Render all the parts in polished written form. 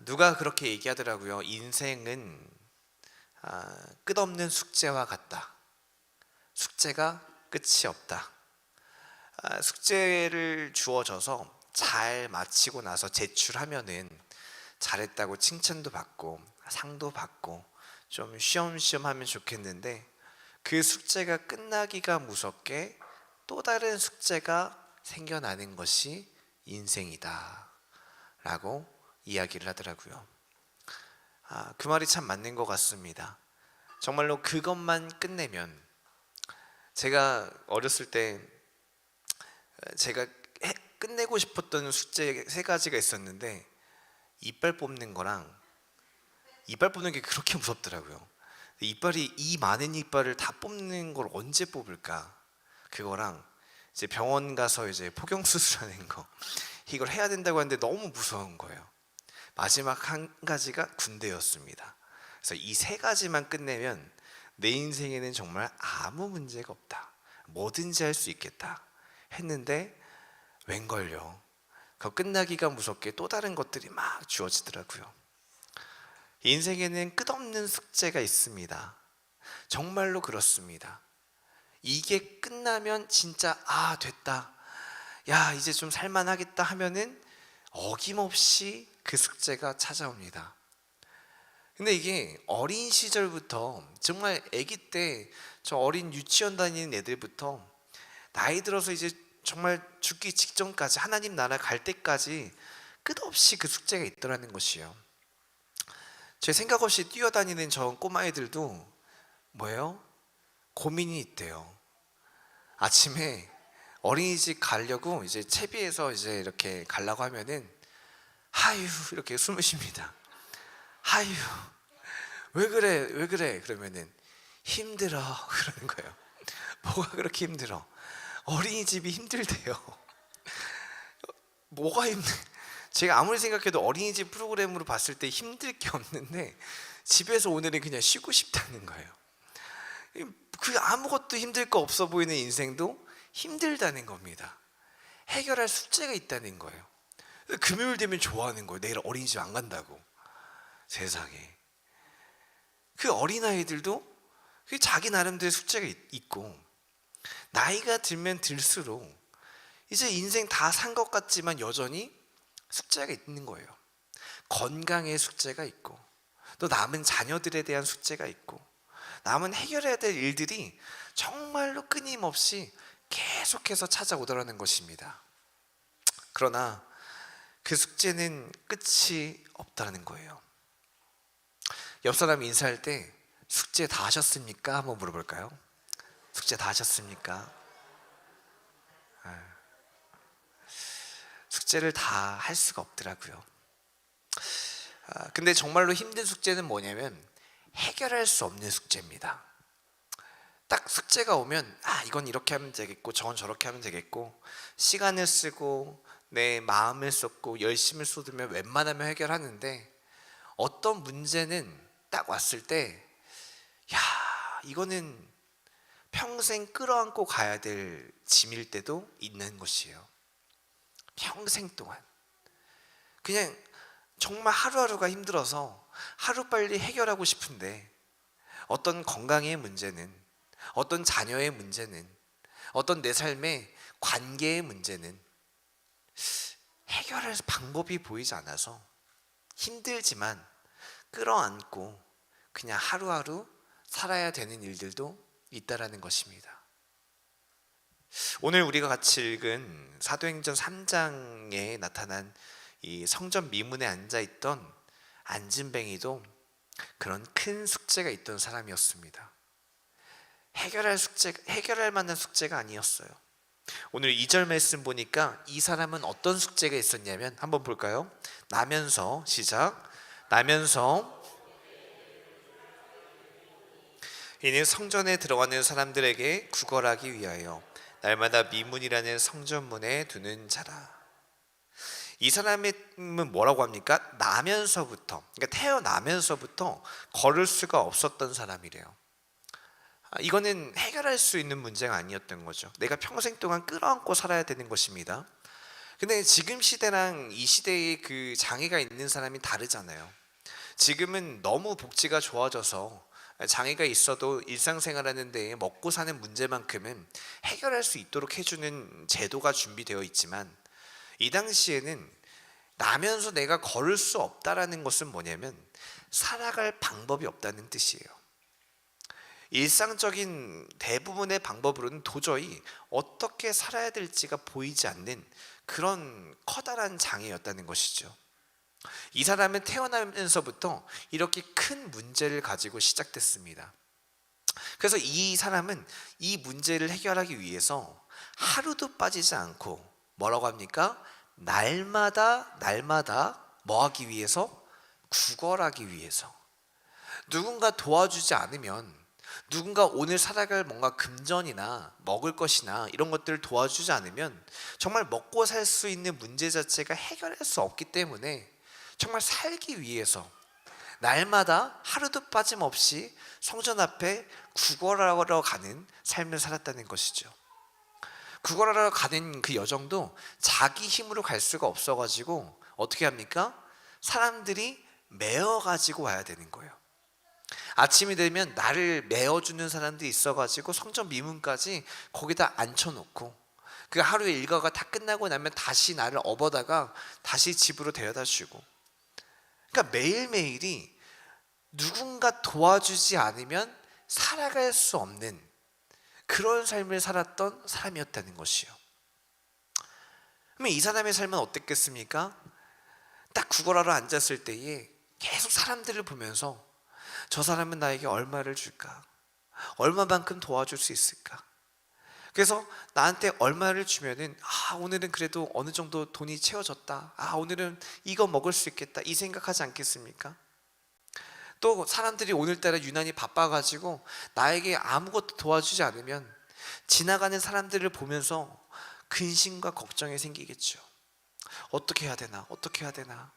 누가 그렇게 얘기하더라고요. 인생은 끝없는 숙제와 같다. 숙제가 끝이 없다. 숙제를 주어져서 잘 마치고 나서 제출하면은 잘했다고 칭찬도 받고 상도 받고 좀 쉬엄쉬엄 하면 좋겠는데, 그 숙제가 끝나기가 무섭게 또 다른 숙제가 생겨나는 것이 인생이다 라고 이야기를 하더라고요. 그 말이 참 맞는 것 같습니다. 정말로 그것만 끝내면, 제가 어렸을 때 제가 끝내고 싶었던 숙제 3가지가 있었는데, 이빨 뽑는 거랑, 이빨 뽑는 게 그렇게 무섭더라고요. 이 많은 이빨을 다 뽑는 걸 언제 뽑을까, 그거랑 이제 병원 가서 이제 포경 수술하는 거, 이걸 해야 된다고 하는데 너무 무서운 거예요. 마지막 한 가지가 군대였습니다. 그래서 이 3가지만 끝내면 내 인생에는 정말 아무 문제가 없다, 뭐든지 할 수 있겠다 했는데, 웬걸요, 그 끝나기가 무섭게 또 다른 것들이 막 주어지더라고요. 인생에는 끝없는 숙제가 있습니다. 정말로 그렇습니다. 이게 끝나면 진짜 됐다, 야 이제 좀 살만하겠다 하면은 어김없이 그 숙제가 찾아옵니다. 근데 이게 어린 시절부터, 정말 아기 때 저 어린 유치원 다니는 애들부터 나이 들어서 이제 정말 죽기 직전까지, 하나님 나라 갈 때까지 끝없이 그 숙제가 있더라는 것이요. 제 생각 없이 뛰어다니는 저 꼬마애들도 뭐예요? 고민이 있대요. 아침에 어린이집 가려고 이제 채비해서 이제 이렇게 가려고 하면은 하유 이렇게 숨을 쉽니다. 하유 왜 그래 왜 그래 그러면은 힘들어 그러는 거예요. 뭐가 그렇게 힘들어? 어린이집이 힘들대요. 뭐가 힘들? 제가 아무리 생각해도 어린이집 프로그램으로 봤을 때 힘들 게 없는데, 집에서 오늘은 그냥 쉬고 싶다는 거예요. 그 아무것도 힘들 거 없어 보이는 인생도 힘들다는 겁니다. 해결할 숙제가 있다는 거예요. 금요일 되면 좋아하는 거예요. 내일 어린이집 안 간다고. 세상에. 그 어린아이들도 자기 나름대로 숙제가 있고, 나이가 들면 들수록 이제 인생 다 산 것 같지만 여전히 숙제가 있는 거예요. 건강의 숙제가 있고, 또 남은 자녀들에 대한 숙제가 있고, 남은 해결해야 될 일들이 정말로 끊임없이 계속해서 찾아오더라는 것입니다. 그러나 그 숙제는 끝이 없다는 거예요. 옆 사람 인사할 때 숙제 다 하셨습니까? 한번 물어볼까요? 숙제 다 하셨습니까? 숙제를 다 할 수가 없더라고요. 근데 정말로 힘든 숙제는 뭐냐면 해결할 수 없는 숙제입니다. 딱 숙제가 오면 이건 이렇게 하면 되겠고 저건 저렇게 하면 되겠고, 시간을 쓰고 내 마음을 쏟고 열심을 쏟으면 웬만하면 해결하는데, 어떤 문제는 딱 왔을 때 이거는 평생 끌어안고 가야 될 짐일 때도 있는 것이에요. 평생 동안 그냥 정말 하루하루가 힘들어서 하루빨리 해결하고 싶은데, 어떤 건강의 문제는, 어떤 자녀의 문제는, 어떤 내 삶의 관계의 문제는 해결할 방법이 보이지 않아서 힘들지만 끌어안고 그냥 하루하루 살아야 되는 일들도 있다라는 것입니다. 오늘 우리가 같이 읽은 사도행전 3장에 나타난 이 성전 미문에 앉아있던 안진뱅이도 그런 큰 숙제가 있던 사람이었습니다. 해결할 만한 숙제가 아니었어요. 오늘 2절 말씀 보니까 이 사람은 어떤 숙제가 있었냐면, 한번 볼까요? 나면서, 시작. 나면서 이는 성전에 들어가는 사람들에게 구걸하기 위하여 날마다 미문이라는 성전문에 두는 자라. 이 사람은 뭐라고 합니까? 나면서부터, 그러니까 태어나면서부터 걸을 수가 없었던 사람이래요. 이거는 해결할 수 있는 문제가 아니었던 거죠. 내가 평생 동안 끌어안고 살아야 되는 것입니다. 근데 지금 시대랑 이 시대의 그 장애가 있는 사람이 다르잖아요. 지금은 너무 복지가 좋아져서 장애가 있어도 일상생활하는 데에 먹고 사는 문제만큼은 해결할 수 있도록 해주는 제도가 준비되어 있지만, 이 당시에는 나면서 내가 걸을 수 없다라는 것은 뭐냐면 살아갈 방법이 없다는 뜻이에요. 일상적인 대부분의 방법으로는 도저히 어떻게 살아야 될지가 보이지 않는 그런 커다란 장애였다는 것이죠. 이 사람은 태어나면서부터 이렇게 큰 문제를 가지고 시작됐습니다. 그래서 이 사람은 이 문제를 해결하기 위해서 하루도 빠지지 않고 뭐라고 합니까? 날마다 뭐 하기 위해서? 구걸하기 위해서. 누군가 도와주지 않으면, 누군가 오늘 살아갈 뭔가 금전이나 먹을 것이나 이런 것들을 도와주지 않으면 정말 먹고 살 수 있는 문제 자체가 해결할 수 없기 때문에 정말 살기 위해서 날마다 하루도 빠짐없이 성전 앞에 구걸하러 가는 삶을 살았다는 것이죠. 구걸하러 가는 그 여정도 자기 힘으로 갈 수가 없어가지고 어떻게 합니까? 사람들이 메어가지고 와야 되는 거예요. 아침이 되면 나를 메어주는 사람들이 있어가지고 성전 미문까지 거기다 앉혀놓고 그 하루의 일과가 다 끝나고 나면 다시 나를 업어다가 다시 집으로 데려다 주고, 그러니까 매일매일이 누군가 도와주지 않으면 살아갈 수 없는 그런 삶을 살았던 사람이었다는 것이요. 그러면 이 사람의 삶은 어땠겠습니까? 딱 구걸하러 앉았을 때에 계속 사람들을 보면서 저 사람은 나에게 얼마를 줄까? 얼마만큼 도와줄 수 있을까? 그래서 나한테 얼마를 주면은 오늘은 그래도 어느 정도 돈이 채워졌다. 오늘은 이거 먹을 수 있겠다. 이 생각하지 않겠습니까? 또 사람들이 오늘따라 유난히 바빠가지고 나에게 아무것도 도와주지 않으면 지나가는 사람들을 보면서 근심과 걱정이 생기겠죠. 어떻게 해야 되나? 어떻게 해야 되나?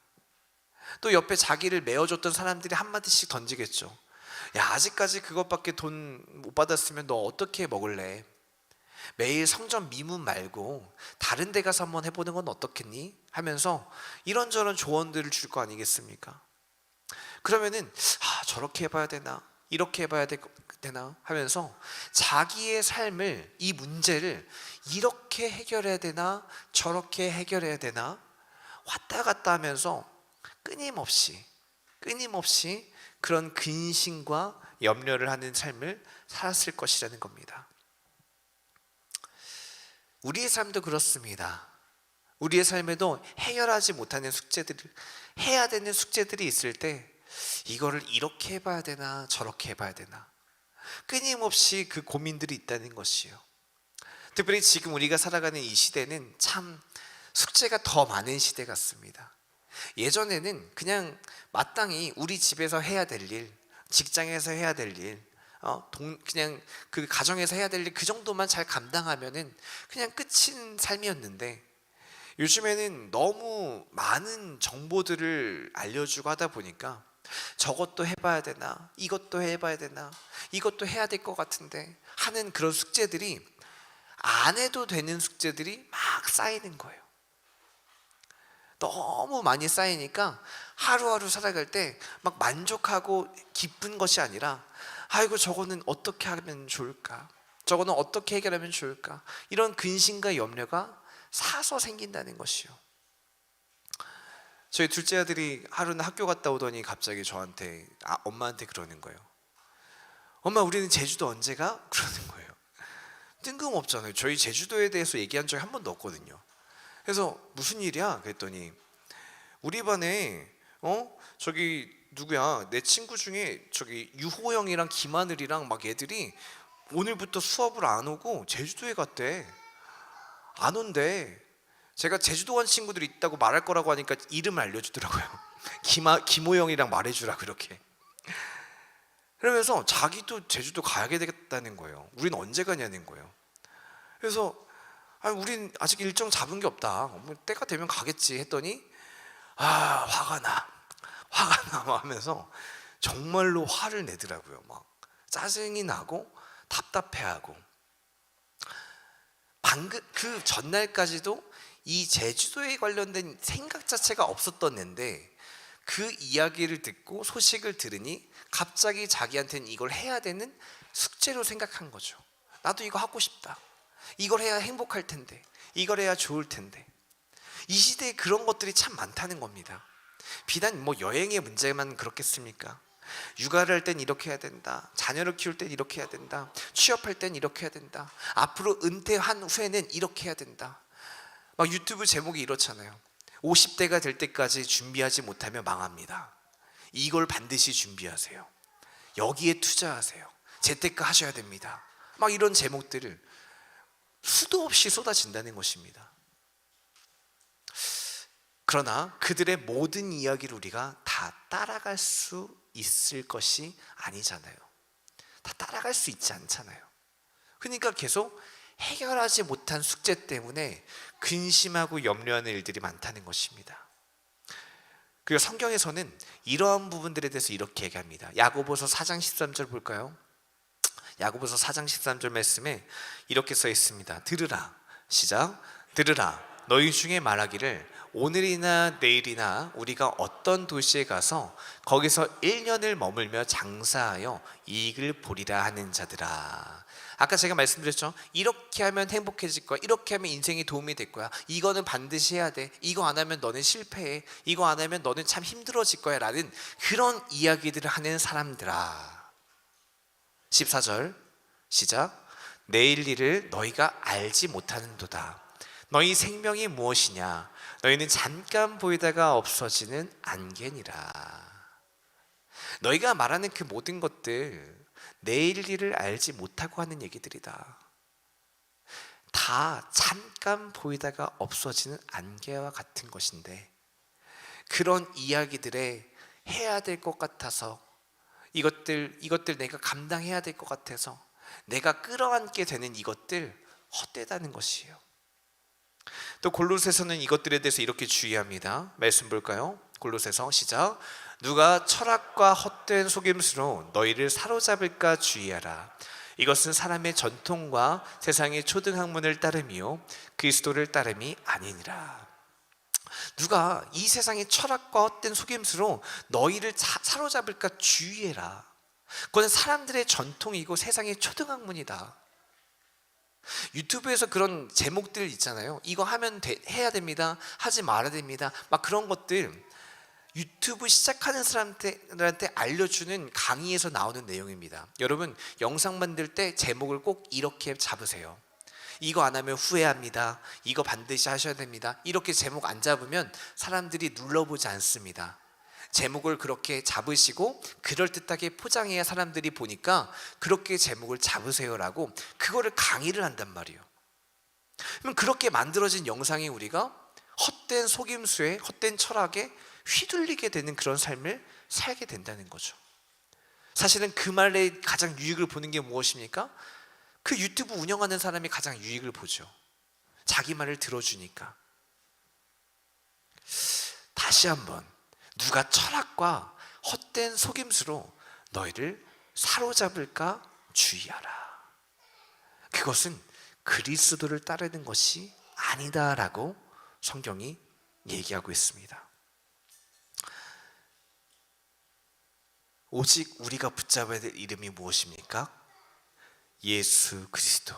또 옆에 자기를 메어줬던 사람들이 한마디씩 던지겠죠. 야, 아직까지 그것밖에 돈 못 받았으면 너 어떻게 먹을래? 매일 성전 미문 말고 다른 데 가서 한번 해보는 건 어떻겠니? 하면서 이런저런 조언들을 줄 거 아니겠습니까? 그러면은 저렇게 해봐야 되나? 이렇게 해봐야 되나? 하면서 자기의 삶을, 이 문제를 이렇게 해결해야 되나? 저렇게 해결해야 되나? 왔다 갔다 하면서 끊임없이 그런 근심과 염려를 하는 삶을 살았을 것이라는 겁니다. 우리의 삶도 그렇습니다. 우리의 삶에도 해결하지 못하는 숙제들을, 해야 되는 숙제들이 있을 때 이거를 이렇게 해봐야 되나 저렇게 해봐야 되나 끊임없이 그 고민들이 있다는 것이요. 특별히 지금 우리가 살아가는 이 시대는 참 숙제가 더 많은 시대 같습니다. 예전에는 그냥 마땅히 우리 집에서 해야 될 일, 직장에서 해야 될 일, 그냥 그 가정에서 해야 될 일 그 정도만 잘 감당하면은 그냥 끝인 삶이었는데, 요즘에는 너무 많은 정보들을 알려주고 하다 보니까 저것도 해봐야 되나, 이것도 해봐야 되나, 이것도 해야 될 것 같은데 하는 그런 숙제들이, 안 해도 되는 숙제들이 막 쌓이는 거예요. 너무 많이 쌓이니까 하루하루 살아갈 때 막 만족하고 기쁜 것이 아니라 아이고 저거는 어떻게 하면 좋을까, 저거는 어떻게 해결하면 좋을까, 이런 근심과 염려가 사서 생긴다는 것이요. 저희 둘째 아들이 하루는 학교 갔다 오더니 갑자기 저한테, 엄마한테 그러는 거예요. 엄마, 우리는 제주도 언제 가? 그러는 거예요. 뜬금없잖아요. 저희 제주도에 대해서 얘기한 적이 한 번도 없거든요. 그래서 무슨 일이야? 그랬더니 우리 반에 저기 누구야, 내 친구 중에 저기 유호영이랑 김하늘이랑 막 얘들이 오늘부터 수업을 안 오고 제주도에 갔대. 안 온대. 제가 제주도 간 친구들이 있다고 말할 거라고 하니까 이름을 알려주더라고요. 김호영이랑 말해주라 그렇게. 그러면서 자기도 제주도 가야 되겠다는 거예요. 우린 언제 가냐는 거예요. 그래서 우린 아직 일정 잡은 게 없다, 뭐 때가 되면 가겠지 했더니 화가 나 하면서 정말로 화를 내더라고요. 막 짜증이 나고 답답해하고, 방금 그 전날까지도 이 제주도에 관련된 생각 자체가 없었던 애인데 그 이야기를 듣고 소식을 들으니 갑자기 자기한테는 이걸 해야 되는 숙제로 생각한 거죠. 나도 이거 하고 싶다. 이걸 해야 행복할 텐데, 이걸 해야 좋을 텐데. 이 시대에 그런 것들이 참 많다는 겁니다. 비단 뭐 여행의 문제만 그렇겠습니까? 육아를 할 땐 이렇게 해야 된다. 자녀를 키울 땐 이렇게 해야 된다. 취업할 땐 이렇게 해야 된다. 앞으로 은퇴한 후에는 이렇게 해야 된다. 막 유튜브 제목이 이렇잖아요. 50대가 될 때까지 준비하지 못하면 망합니다. 이걸 반드시 준비하세요. 여기에 투자하세요. 재테크 하셔야 됩니다. 막 이런 제목들을 수도 없이 쏟아진다는 것입니다. 그러나 그들의 모든 이야기를 우리가 다 따라갈 수 있을 것이 아니잖아요. 다 따라갈 수 있지 않잖아요. 그러니까 계속 해결하지 못한 숙제 때문에 근심하고 염려하는 일들이 많다는 것입니다. 그리고 성경에서는 이러한 부분들에 대해서 이렇게 얘기합니다. 야고보서 4장 13절 볼까요? 야고보서 4장 13절 말씀에 이렇게 써 있습니다. 들으라. 시작. 들으라. 너희 중에 말하기를 오늘이나 내일이나 우리가 어떤 도시에 가서 거기서 1년을 머물며 장사하여 이익을 보리라 하는 자들아. 아까 제가 말씀드렸죠. 이렇게 하면 행복해질 거야. 이렇게 하면 인생에 도움이 될 거야. 이거는 반드시 해야 돼. 이거 안 하면 너는 실패해. 이거 안 하면 너는 참 힘들어질 거야 라는 그런 이야기들을 하는 사람들아. 14절 시작. 내일 일을 너희가 알지 못하는도다. 너희 생명이 무엇이냐? 너희는 잠깐 보이다가 없어지는 안개니라. 너희가 말하는 그 모든 것들 내일 일을 알지 못하고 하는 얘기들이다. 다 잠깐 보이다가 없어지는 안개와 같은 것인데 그런 이야기들에 해야 될 것 같아서 이것들 내가 감당해야 될 것 같아서 내가 끌어안게 되는 이것들 헛되다는 것이에요. 또 골로새서는 이것들에 대해서 이렇게 주의합니다. 말씀 볼까요? 골로새서 시작. 누가 철학과 헛된 속임수로 너희를 사로잡을까 주의하라. 이것은 사람의 전통과 세상의 초등학문을 따름이요 그리스도를 따름이 아니니라. 누가 이 세상의 철학과 헛된 속임수로 너희를 사로잡을까 주의해라. 그건 사람들의 전통이고 세상의 초등학문이다. 유튜브에서 그런 제목들 있잖아요. 이거 하면 해야 됩니다. 하지 말아야 됩니다. 막 그런 것들 유튜브 시작하는 사람들한테 알려주는 강의에서 나오는 내용입니다. 여러분 영상 만들 때 제목을 꼭 이렇게 잡으세요. 이거 안 하면 후회합니다. 이거 반드시 하셔야 됩니다. 이렇게 제목 안 잡으면 사람들이 눌러보지 않습니다. 제목을 그렇게 잡으시고 그럴듯하게 포장해야 사람들이 보니까 그렇게 제목을 잡으세요라고 그거를 강의를 한단 말이에요. 그럼 그렇게 만들어진 영상이 우리가 헛된 속임수에 헛된 철학에 휘둘리게 되는 그런 삶을 살게 된다는 거죠. 사실은 그 말에 가장 유익을 보는 게 무엇입니까? 그 유튜브 운영하는 사람이 가장 유익을 보죠. 자기 말을 들어주니까. 다시 한번 누가 철학과 헛된 속임수로 너희를 사로잡을까 주의하라. 그것은 그리스도를 따르는 것이 아니다라고 성경이 얘기하고 있습니다. 오직 우리가 붙잡아야 될 이름이 무엇입니까? 예수 그리스도.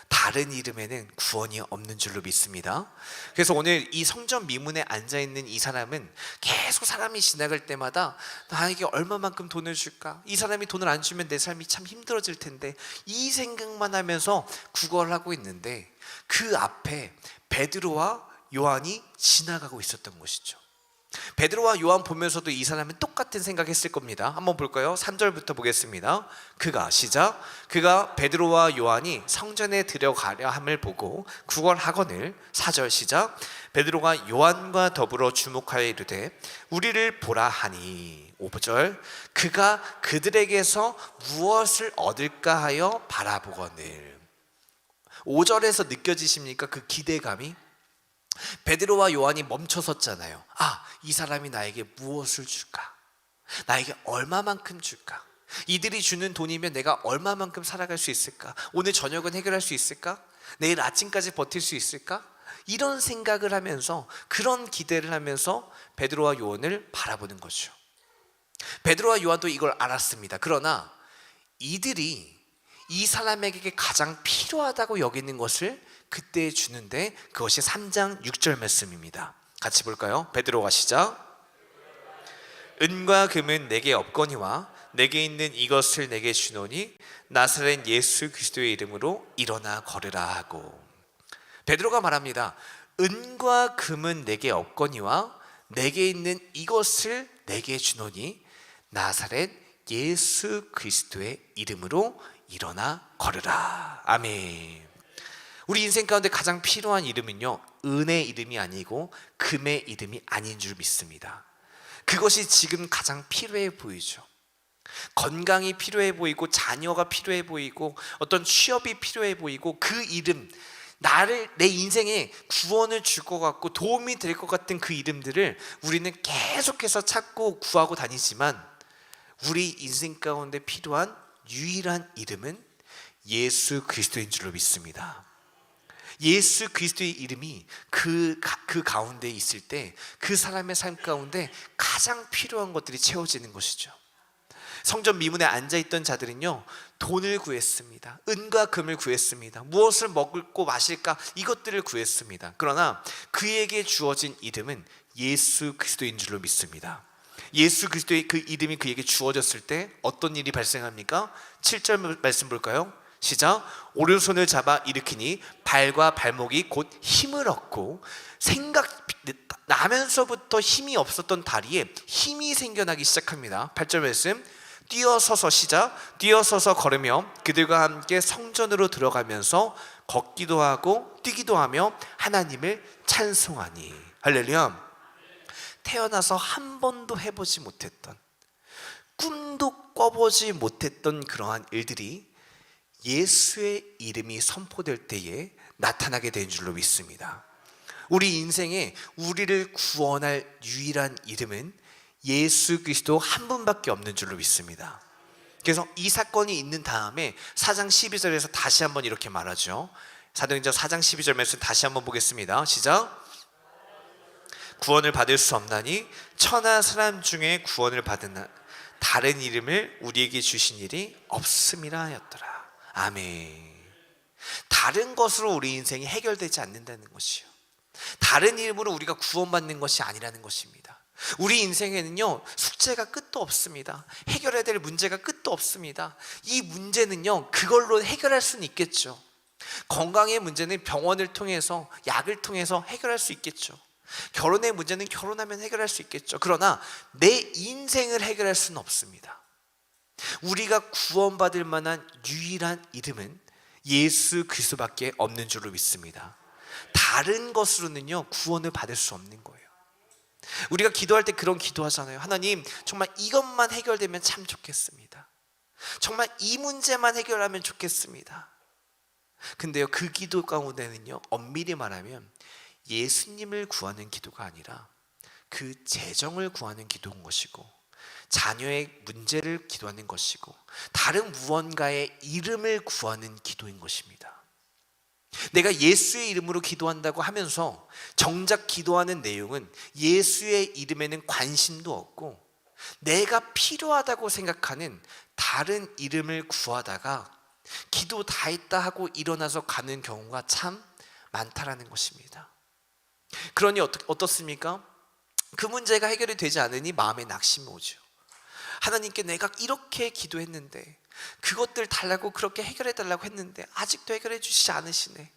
다른 이름에는 구원이 없는 줄로 믿습니다. 그래서 오늘 이 성전 미문에 앉아있는 이 사람은 계속 사람이 지나갈 때마다 나에게 얼마만큼 돈을 줄까? 이 사람이 돈을 안 주면 내 삶이 참 힘들어질 텐데 이 생각만 하면서 구걸을 하고 있는데 그 앞에 베드로와 요한이 지나가고 있었던 것이죠. 베드로와 요한 보면서도 이 사람은 똑같은 생각했을 겁니다. 한번 볼까요? 3절부터 보겠습니다. 시작. 그가 베드로와 요한이 성전에 들어가려 함을 보고 구걸하거늘. 4절 시작. 베드로가 요한과 더불어 주목하여 이르되 우리를 보라 하니. 5절. 그가 그들에게서 무엇을 얻을까 하여 바라보거늘. 5절에서 느껴지십니까? 그 기대감이. 베드로와 요한이 멈춰섰잖아요. 이 사람이 나에게 무엇을 줄까? 나에게 얼마만큼 줄까? 이들이 주는 돈이면 내가 얼마만큼 살아갈 수 있을까? 오늘 저녁은 해결할 수 있을까? 내일 아침까지 버틸 수 있을까? 이런 생각을 하면서, 그런 기대를 하면서 베드로와 요한을 바라보는 거죠. 베드로와 요한도 이걸 알았습니다. 그러나 이들이 이 사람에게 가장 필요하다고 여기는 것을 그때 주는데, 그것이 3장 6절 말씀입니다. 같이 볼까요? 베드로가 시작. 은과 금은 내게 없거니와 내게 있는 이것을 내게 주노니 나사렛 예수 그리스도의 이름으로 일어나 걸으라 하고. 베드로가 말합니다. 은과 금은 내게 없거니와 내게 있는 이것을 내게 주노니 나사렛 예수 그리스도의 이름으로 일어나 걸으라. 아멘. 우리 인생 가운데 가장 필요한 이름은요, 은의 이름이 아니고 금의 이름이 아닌 줄 믿습니다. 그것이 지금 가장 필요해 보이죠. 건강이 필요해 보이고, 자녀가 필요해 보이고, 어떤 취업이 필요해 보이고, 그 이름, 내 인생에 구원을 줄 것 같고 도움이 될 것 같은 그 이름들을 우리는 계속해서 찾고 구하고 다니지만, 우리 인생 가운데 필요한 유일한 이름은 예수 그리스도인 줄로 믿습니다. 예수 그리스도의 이름이 그 가운데 있을 때 그 사람의 삶 가운데 가장 필요한 것들이 채워지는 것이죠. 성전 미문에 앉아있던 자들은요, 돈을 구했습니다. 은과 금을 구했습니다. 무엇을 먹고 마실까, 이것들을 구했습니다. 그러나 그에게 주어진 이름은 예수 그리스도인 줄로 믿습니다. 예수 그리스도의 그 이름이 그에게 주어졌을 때 어떤 일이 발생합니까? 7절 말씀 볼까요? 시작. 오른손을 잡아 일으키니 발과 발목이 곧 힘을 얻고 나면서부터 힘이 없었던 다리에 힘이 생겨나기 시작합니다. 8절 말씀. 뛰어서서 시작. 뛰어서서 걸으며 그들과 함께 성전으로 들어가면서 걷기도 하고 뛰기도 하며 하나님을 찬송하니. 할렐루야. 태어나서 한 번도 해보지 못했던, 꿈도 꿔보지 못했던 그러한 일들이 예수의 이름이 선포될 때에 나타나게 된 줄로 믿습니다. 우리 인생에 우리를 구원할 유일한 이름은 예수 그리스도 한 분밖에 없는 줄로 믿습니다. 그래서 이 사건이 있는 다음에 4장 12절에서 다시 한번 이렇게 말하죠. 사도행전 4장 12절 말씀 다시 한번 보겠습니다. 시작. 구원을 받을 수 없나니 천하 사람 중에 구원을 받은 다른 이름을 우리에게 주신 일이 없음이라 하였더라. 아멘. 다른 것으로 우리 인생이 해결되지 않는다는 것이요, 다른 이름으로 우리가 구원받는 것이 아니라는 것입니다. 우리 인생에는요, 숙제가 끝도 없습니다. 해결해야 될 문제가 끝도 없습니다. 이 문제는요, 그걸로 해결할 수는 있겠죠. 건강의 문제는 병원을 통해서, 약을 통해서 해결할 수 있겠죠. 결혼의 문제는 결혼하면 해결할 수 있겠죠. 그러나 내 인생을 해결할 수는 없습니다. 우리가 구원받을 만한 유일한 이름은 예수 그리스도밖에 없는 줄로 믿습니다. 다른 것으로는요, 구원을 받을 수 없는 거예요. 우리가 기도할 때 그런 기도하잖아요. 하나님, 정말 이것만 해결되면 참 좋겠습니다. 정말 이 문제만 해결하면 좋겠습니다. 근데요, 그 기도 가운데는요, 엄밀히 말하면 예수님을 구하는 기도가 아니라 그 재정을 구하는 기도인 것이고, 자녀의 문제를 기도하는 것이고, 다른 무언가의 이름을 구하는 기도인 것입니다. 내가 예수의 이름으로 기도한다고 하면서 정작 기도하는 내용은 예수의 이름에는 관심도 없고, 내가 필요하다고 생각하는 다른 이름을 구하다가 기도 다 했다 하고 일어나서 가는 경우가 참 많다라는 것입니다. 그러니 어떻습니까? 그 문제가 해결이 되지 않으니 마음에 낙심이 오죠. 하나님께 내가 이렇게 기도했는데, 그것들 달라고 그렇게 해결해 달라고 했는데 아직도 해결해 주시지 않으시네.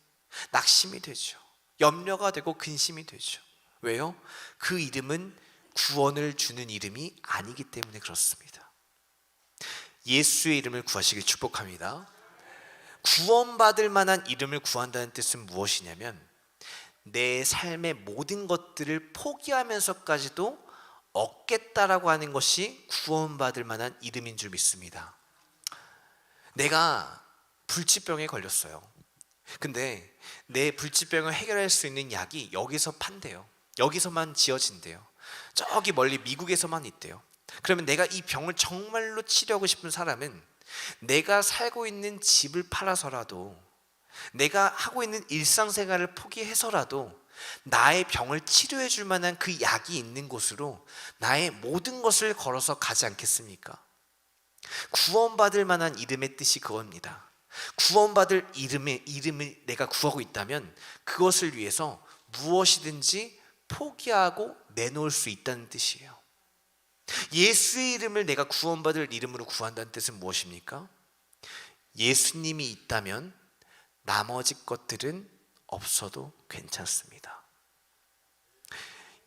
낙심이 되죠. 염려가 되고 근심이 되죠. 왜요? 그 이름은 구원을 주는 이름이 아니기 때문에 그렇습니다. 예수의 이름을 구하시길 축복합니다. 구원받을 만한 이름을 구한다는 뜻은 무엇이냐면, 내 삶의 모든 것들을 포기하면서까지도 얻겠다라고 하는 것이 구원받을 만한 이름인 줄 믿습니다. 내가 불치병에 걸렸어요. 근데 내 불치병을 해결할 수 있는 약이 여기서 판대요. 여기서만 지어진대요. 저기 멀리 미국에서만 있대요. 그러면 내가 이 병을 정말로 치료하고 싶은 사람은 내가 살고 있는 집을 팔아서라도 내가 하고 있는 일상생활을 포기해서라도 나의 병을 치료해 줄 만한 그 약이 있는 곳으로 나의 모든 것을 걸어서 가지 않겠습니까? 구원받을 만한 이름의 뜻이 그겁니다. 구원받을 이름을 내가 구하고 있다면 그것을 위해서 무엇이든지 포기하고 내놓을 수 있다는 뜻이에요. 예수의 이름을 내가 구원받을 이름으로 구한다는 뜻은 무엇입니까? 예수님이 있다면 나머지 것들은 없어도 괜찮습니다.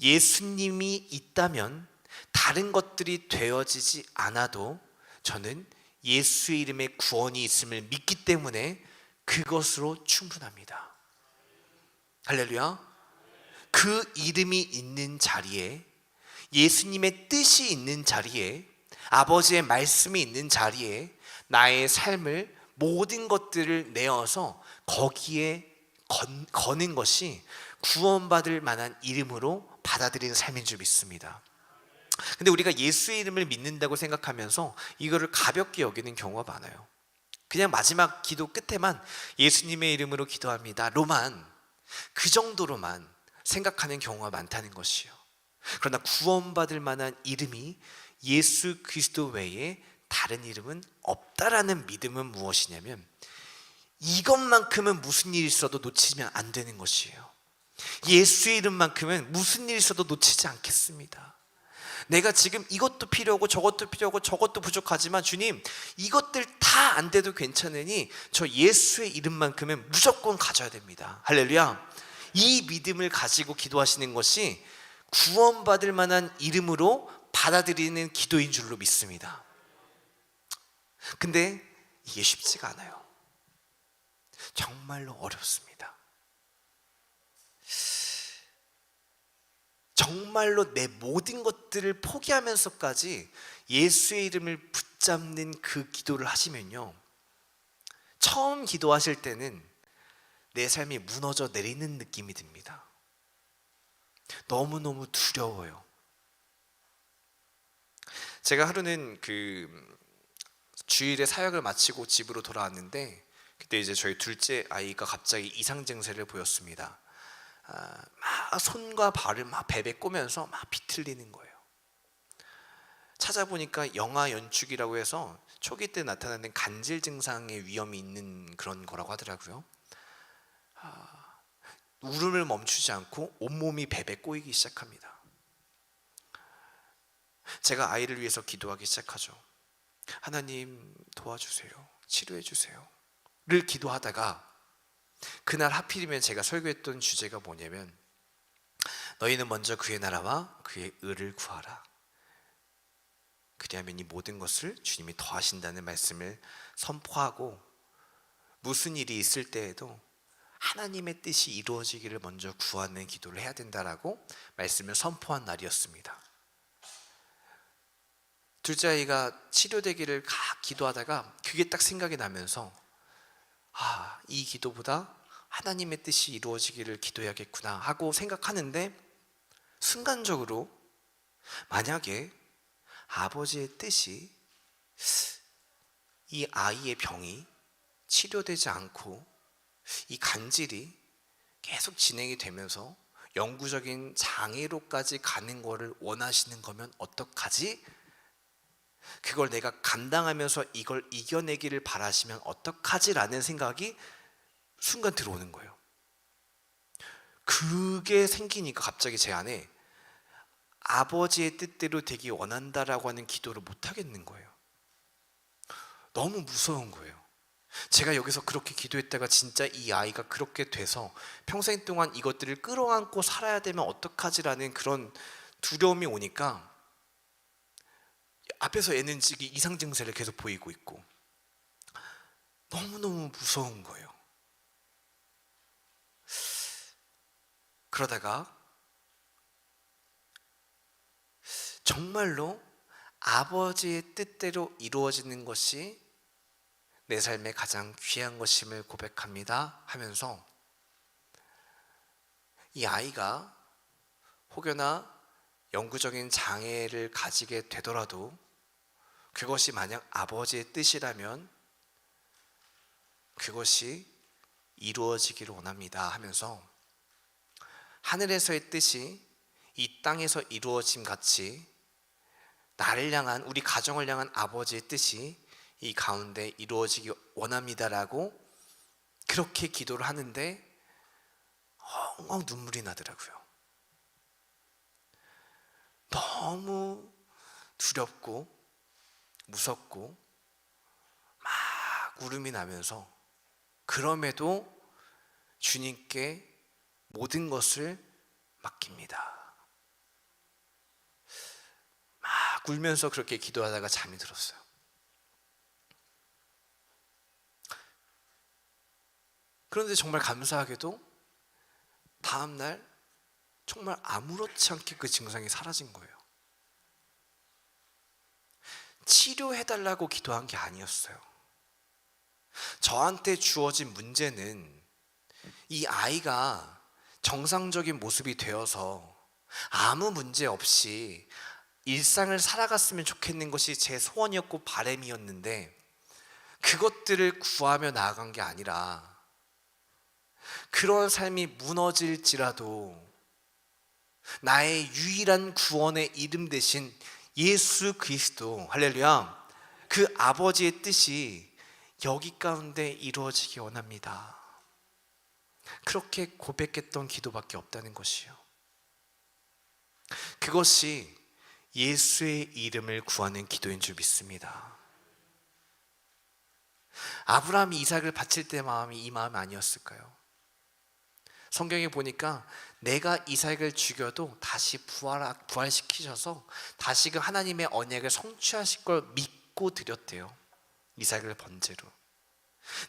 예수님이 있다면 다른 것들이 되어지지 않아도 저는 예수의 이름에 구원이 있음을 믿기 때문에 그것으로 충분합니다. 할렐루야. 그 이름이 있는 자리에, 예수님의 뜻이 있는 자리에, 아버지의 말씀이 있는 자리에 나의 삶을, 모든 것들을 내어서 거기에 거는 것이 구원받을 만한 이름으로 받아들이는 삶인 줄 믿습니다. 근데 우리가 예수의 이름을 믿는다고 생각하면서 이거를 가볍게 여기는 경우가 많아요. 그냥 마지막 기도 끝에만 예수님의 이름으로 기도합니다 로만, 그 정도로만 생각하는 경우가 많다는 것이요. 그러나 구원받을 만한 이름이 예수 그리스도 외에 다른 이름은 없다라는 믿음은 무엇이냐면, 이것만큼은 무슨 일이 있어도 놓치면 안 되는 것이에요. 예수의 이름만큼은 무슨 일이 있어도 놓치지 않겠습니다. 내가 지금 이것도 필요하고 저것도 필요하고 저것도 부족하지만 주님, 이것들 다 안 돼도 괜찮으니 저 예수의 이름만큼은 무조건 가져야 됩니다. 할렐루야. 이 믿음을 가지고 기도하시는 것이 구원받을 만한 이름으로 받아들이는 기도인 줄로 믿습니다. 근데 이게 쉽지가 않아요. 정말로 어렵습니다. 정말로 내 모든 것들을 포기하면서까지 예수의 이름을 붙잡는 그 기도를 하시면요, 처음 기도하실 때는 내 삶이 무너져 내리는 느낌이 듭니다. 너무너무 두려워요. 제가 하루는 주일에 사역을 마치고 집으로 돌아왔는데, 그때 이제 저희 둘째 아이가 갑자기 이상 증세를 보였습니다. 막 손과 발을 막 베베 꼬면서 막 비틀리는 거예요. 찾아보니까 영아 연축이라고 해서 초기 때 나타나는 간질 증상의 위험이 있는 그런 거라고 하더라고요. 울음을 멈추지 않고 온몸이 베베 꼬이기 시작합니다. 제가 아이를 위해서 기도하기 시작하죠. 하나님 도와주세요, 치료해 주세요 를 기도하다가, 그날 하필이면 제가 설교했던 주제가 뭐냐면, 너희는 먼저 그의 나라와 그의 의를 구하라, 그리하면 이 모든 것을 주님이 더하신다는 말씀을 선포하고, 무슨 일이 있을 때에도 하나님의 뜻이 이루어지기를 먼저 구하는 기도를 해야 된다라고 말씀을 선포한 날이었습니다. 둘째 아이가 치료되기를 기도하다가 그게 딱 생각이 나면서, 이 기도보다 하나님의 뜻이 이루어지기를 기도해야겠구나 하고 생각하는데, 순간적으로 만약에 아버지의 뜻이 이 아이의 병이 치료되지 않고 이 간질이 계속 진행이 되면서 영구적인 장애로까지 가는 거를 원하시는 거면 어떡하지? 그걸 내가 감당하면서 이걸 이겨내기를 바라시면 어떡하지라는 생각이 순간 들어오는 거예요. 그게 생기니까 갑자기 제 안에 아버지의 뜻대로 되기 원한다라고 하는 기도를 못 하겠는 거예요. 너무 무서운 거예요. 제가 여기서 그렇게 기도했다가 진짜 이 아이가 그렇게 돼서 평생 동안 이것들을 끌어안고 살아야 되면 어떡하지라는 그런 두려움이 오니까 앞에서 애는 지금 이상 증세를 계속 보이고 있고 너무너무 무서운 거예요. 그러다가 정말로 아버지의 뜻대로 이루어지는 것이 내 삶의 가장 귀한 것임을 고백합니다 하면서, 이 아이가 혹여나 영구적인 장애를 가지게 되더라도 그것이 만약 아버지의 뜻이라면 그것이 이루어지기를 원합니다 하면서 하늘에서의 뜻이 이 땅에서 이루어짐 같이 나를 향한, 우리 가정을 향한 아버지의 뜻이 이 가운데 이루어지기 원합니다라고 그렇게 기도를 하는데 엉엉 눈물이 나더라고요. 너무 두렵고 무섭고 막 울음이 나면서 그럼에도 주님께 모든 것을 맡깁니다. 막 울면서 그렇게 기도하다가 잠이 들었어요. 그런데 정말 감사하게도 다음날 정말 아무렇지 않게 그 증상이 사라진 거예요. 치료해달라고 기도한 게 아니었어요. 저한테 주어진 문제는 이 아이가 정상적인 모습이 되어서 아무 문제 없이 일상을 살아갔으면 좋겠는 것이 제 소원이었고 바람이었는데, 그것들을 구하며 나아간 게 아니라 그런 삶이 무너질지라도 나의 유일한 구원의 이름 대신 예수 그리스도, 할렐루야, 그 아버지의 뜻이 여기 가운데 이루어지기 원합니다. 그렇게 고백했던 기도밖에 없다는 것이요. 그것이 예수의 이름을 구하는 기도인 줄 믿습니다. 아브라함이 이삭을 바칠 때 마음이 이 마음 아니었을까요? 성경에 보니까 내가 이삭을 죽여도 다시 부활시키셔서 다시금 하나님의 언약을 성취하실 걸 믿고 드렸대요. 이삭을 번제로.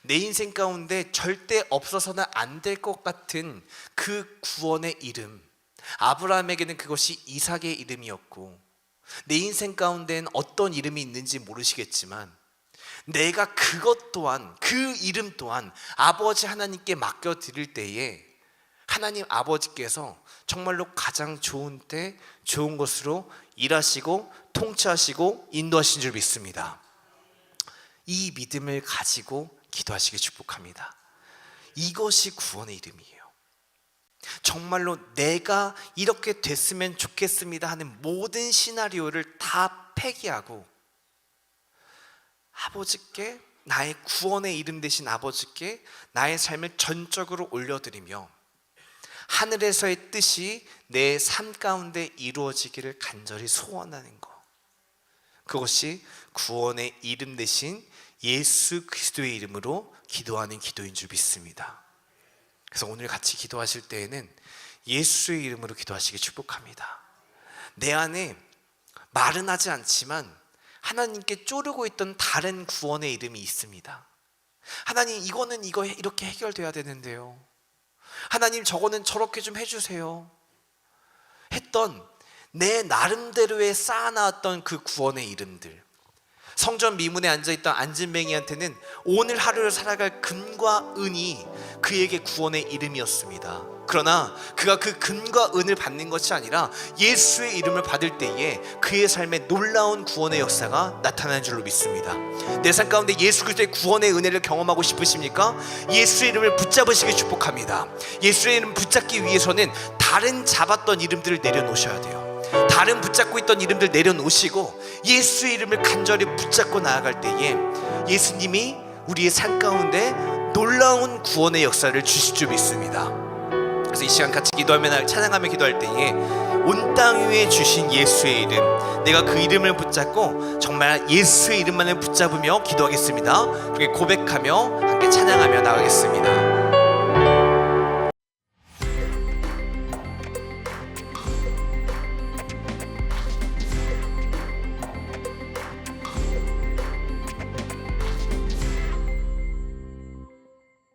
내 인생 가운데 절대 없어서는 안 될 것 같은 그 구원의 이름, 아브라함에게는 그것이 이삭의 이름이었고, 내 인생 가운데는 어떤 이름이 있는지 모르시겠지만 내가 그것 또한, 그 이름 또한 아버지 하나님께 맡겨드릴 때에 하나님 아버지께서 정말로 가장 좋은 때 좋은 것으로 일하시고 통치하시고 인도하신 줄 믿습니다. 이 믿음을 가지고 기도하시길 축복합니다. 이것이 구원의 이름이에요. 정말로 내가 이렇게 됐으면 좋겠습니다 하는 모든 시나리오를 다 폐기하고 아버지께, 나의 구원의 이름 되신 아버지께 나의 삶을 전적으로 올려드리며 하늘에서의 뜻이 내 삶 가운데 이루어지기를 간절히 소원하는 것, 그것이 구원의 이름 대신 예수 그리스도의 이름으로 기도하는 기도인 줄 믿습니다. 그래서 오늘 같이 기도하실 때에는 예수의 이름으로 기도하시기 축복합니다. 내 안에 말은 하지 않지만 하나님께 쪼르고 있던 다른 구원의 이름이 있습니다. 하나님, 이거는 이렇게 해결돼야 되는데요. 하나님, 저거는 저렇게 좀 해주세요 했던 내 나름대로의 쌓아놨던 그 구원의 이름들, 성전 미문에 앉아있던 안진뱅이한테는 오늘 하루를 살아갈 금과 은이 그에게 구원의 이름이었습니다. 그러나 그가 그 금과 은을 받는 것이 아니라 예수의 이름을 받을 때에 그의 삶에 놀라운 구원의 역사가 나타나는 줄로 믿습니다. 내 삶 가운데 예수 그리스도의 구원의 은혜를 경험하고 싶으십니까? 예수의 이름을 붙잡으시기 축복합니다. 예수의 이름을 붙잡기 위해서는 다른 잡았던 이름들을 내려놓으셔야 돼요. 다른 붙잡고 있던 이름들 내려놓으시고 예수의 이름을 간절히 붙잡고 나아갈 때에 예수님이 우리의 삶 가운데 놀라운 구원의 역사를 주실 줄 믿습니다. 그래서 이 시간 같이 기도하며 찬양하며 기도할 때에 온 땅 위에 주신 예수의 이름, 내가 그 이름을 붙잡고 정말 예수의 이름만을 붙잡으며 기도하겠습니다. 그렇게 고백하며 함께 찬양하며 나가겠습니다.